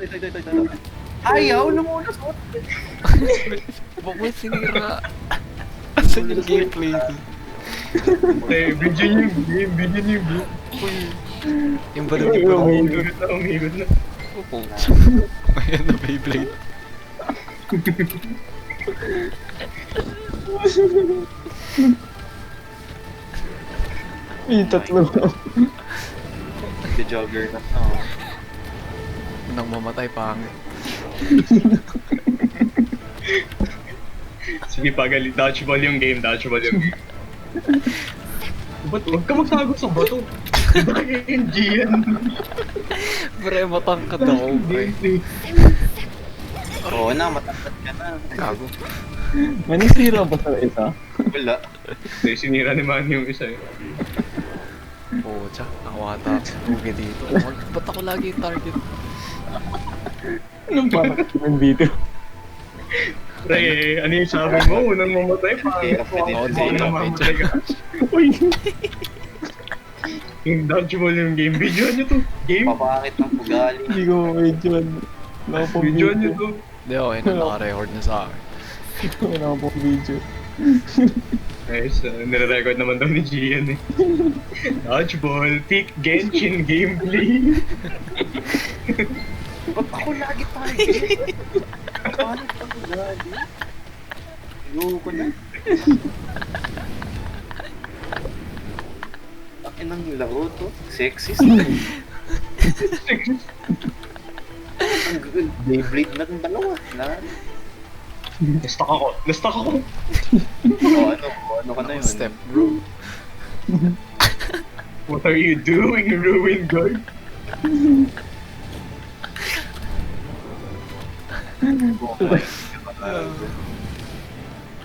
ito. Ayaw, lumunas. Bakit sinira? Asan yung gameplay ko? Video niyo yung game. Yung balon yung balon. Umigot na. Opo. Ayan na Beyblade. Yung tatlo. The jogger na. Oh. Nang mamatay pangit. Sige, pagali. Dodgeball yung game. Ba't huwag ka magtago sa bato? Bakit hindi yan? Pre, matangkad ako, pre. Oo na, matangkad ka na. Gago. May nasira ba sa isa? Wala. Kasi sinira ni Manny yung isa eh. Oo, tsa. Ako ata. Bugi dito. Ba't ako lagi yung target? Anong parang ng video? Pre, ano yung sabi mo? Unang mamatay pa. Unang mamatay ka. Uy! Yung dodgeball yung game. Video nyo to. Game. Papakit ng ugali. Hindi ko medyo nakapong Video nyo to. Hindi ako, yun ang naka-record na sa akin. Nakapong video. Guys, nire-record naman daw ni Gian eh. Dodgeball, pick Genshin gameplay. Ba't ako lagi target? Papakit ng ugali. Ayoko na. Akin ang laro to. Sexist. Ang Beyblade na itong dalawa. Nastuck ako. Ano ka na yun? Step, bro. What are you doing, ruin guard?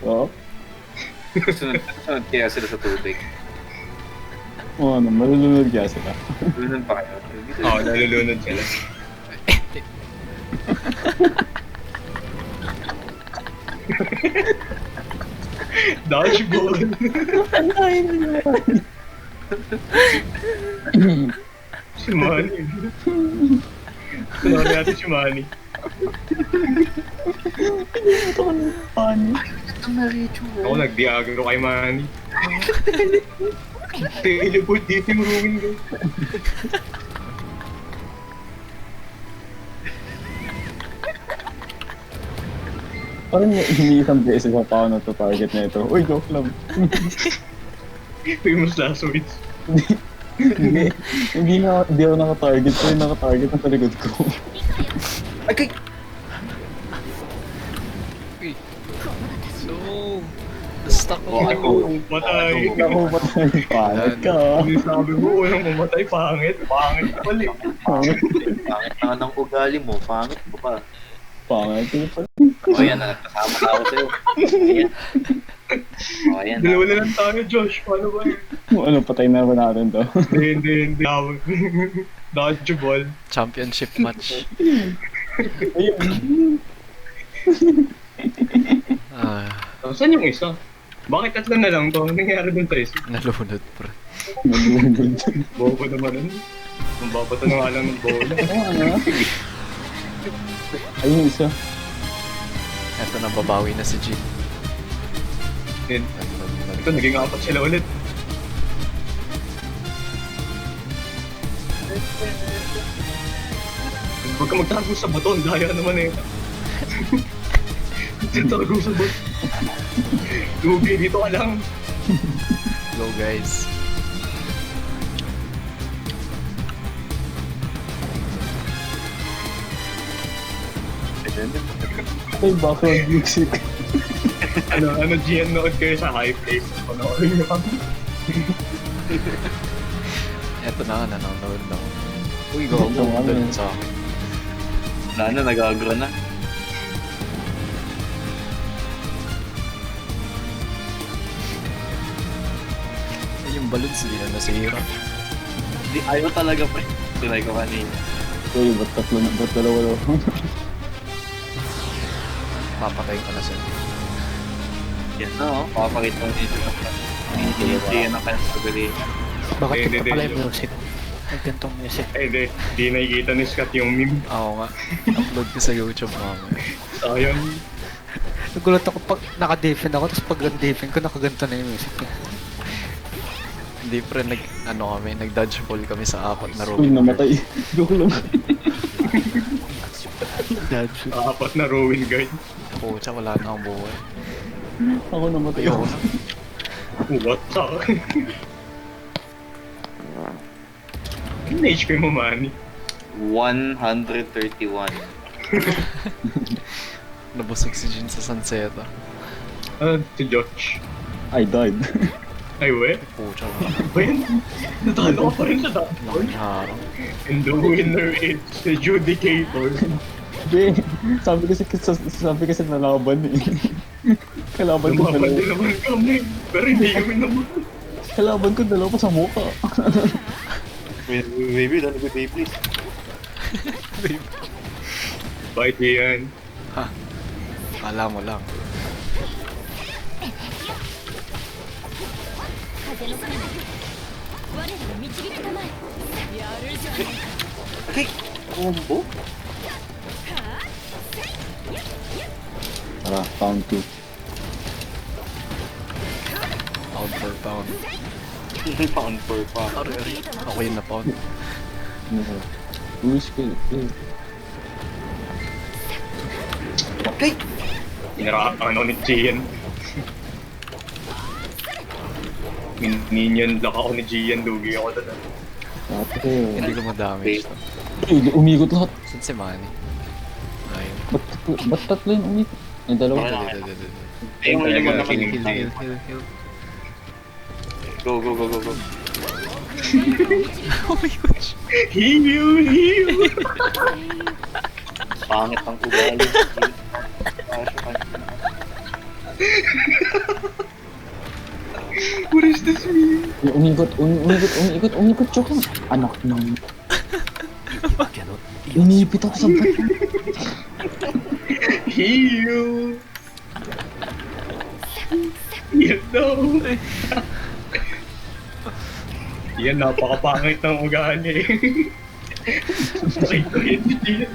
Oo? Sunod kaya sila sa tubig. Oo ano, malulunod kaya sila. Lunod pa kayo. Oo, nalulunod sila. Dodgeball. Si Manny. Kunwari natin si Manny. Ito ka ng paano? Ang na-reach Ako nag-diagro kay Manny. Teleport dito yung ruin guard. Parang iniisang beses pa ako na to target na ito. Uy, go club. Famous last words. Hindi ako naka-target. Pero naka-target na sa likod ko. Ay, kay... Uy. So, stuck Oh, ako. Patay. Ako ba tayo? Pangit ka. Hindi sabi mo, unang mamatay, pangit. Pangit ka pala. Pangit. Pangit na ng ugali mo. Pangit mo pa. Pangit ka. O yan na, kasama na ako sa'yo. Ayan. O ayan na. Dalawa na lang tayo, Josh. Paano ba yun? Ano, patay na ba natin to? Hindi. Dodgeball. Championship match. Ayun. Ah, Saan yung isa? Bakit tatlo na lang to? Anong nangyari dun sa isa? nalunod, pre. Bobo naman yun. Ang babato na nga lang ng bola. Ano? Ayun isa. Eto na, babawi na si G. Yun. Ito, naging apat sila ulit. Huwag ka magtago sa baton, daya naman eh. Tago sa baton. Lugi, dito ka lang. Go, guys. Ay, background music. Ano, Gian, nood kayo sa high place. Panoorin nyo kami. Eto na, nanonood na ako. Uy, go, Ito, ano doon yun? sa akin. Wala na, nag-agro na. Ay, yung balloons, hindi na nasira. Hindi, ayaw talaga pre. Tunay ko kanina. Uy, ba't tatlo na? Ba't dalawa? Papatay ko na sila. Yan na oh, papakita mo dito. Hindi yan ang kanyang sabihin. Bakit Hindi, iba pala hindi. yung music? May gantong music. Ay, di nakikita ni Scott yung meme. Oo nga. Upload ko sa YouTube mamaya. Sayang. Nagulat ako pag naka-defend ako, tapos pag defend ko, nakaganto na yung music. Hindi pre, nag-dodgeball kami sa apat na Uy, room. namatay. Joke lang. Dodge. Apat na Rowan guard. Pucha, wala na akong buhay. Ako namatay. Ayoko na. What the? Ano HP mo, Manny? 131. Nabusog si Jin sa Sanseta. Si Josh. I died. Ay, we? Pucha, Ben? Natalo ka pa rin sa dashboard. laking harang. And the winner is the Judicator. Be, sabi kasi nalaban eh. Kalaban ko Lumaban din dalawa. naman kami. Pero hindi kami naman. Kalaban ko dalawa pa sa mukha. Maybe, don't go day, please. Bite yan. Kala mo lang. 風の彼方我らの導きたまえやるじゃない Okay, combo? Tara, round 2. Pound for pound. Pound for pound. Ari. Ako yun na pound. Uy, skill. Okay! Inarakan ako ni Gian. Minion lock ako ni Gian. Lugi ako doon. Dati Hindi ko ma-damage to. umikot lahat. Saan si Manny? Ayun. Ba't tatlo yung umikot? Ay, dalawa. Dede. Ayun Talaga, naman naman. kilig. Heal. Go. Oh my gosh. Heal! Pangit ang ugali. What is this mean? Umikot, joke lang. Anak ng... Inipit ako sa bato. Heal! Heal daw! Yan, napakapangit ng ugali. Sakit ko yun si Gian.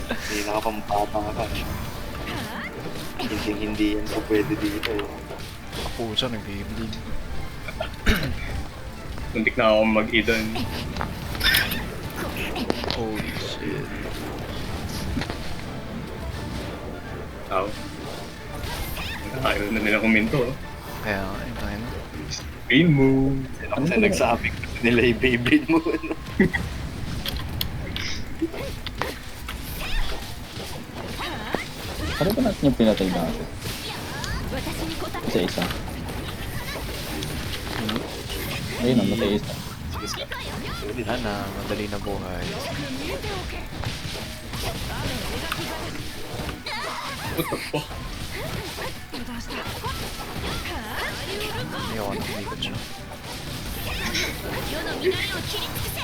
Hindi nakapampatang ka. Hindi yan po pwede dito. Pucha, nag-bleed. Muntik na ako mag-idon. Holy shit. Aw. Ayaw na nila kuminto. Kaya nga, yun tayo na. Screen move. Kasi nagsabi ko nila yung Beyblade mo. Ano? Ano ba natin yung pinatay natin? 私に答え Isa-isa. Ayun, namatay isa. Wala na, madali na buhay. What the fuck? Ayoko na, umikot siya. 世の乱れを切り尽くせ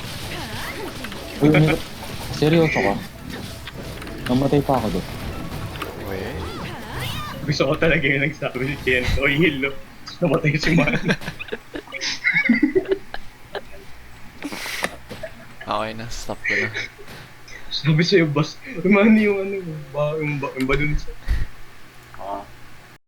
Uy, umikot. Seryoso ka? Namatay pa ako doon. Weh. Gusto ko talaga yung nagsabi ni Tien. Oy, heal. Namatay si Man. Okay na, stop ko na. Sabi sa'yo, boss. Umani yung ano, yung ba dun sa...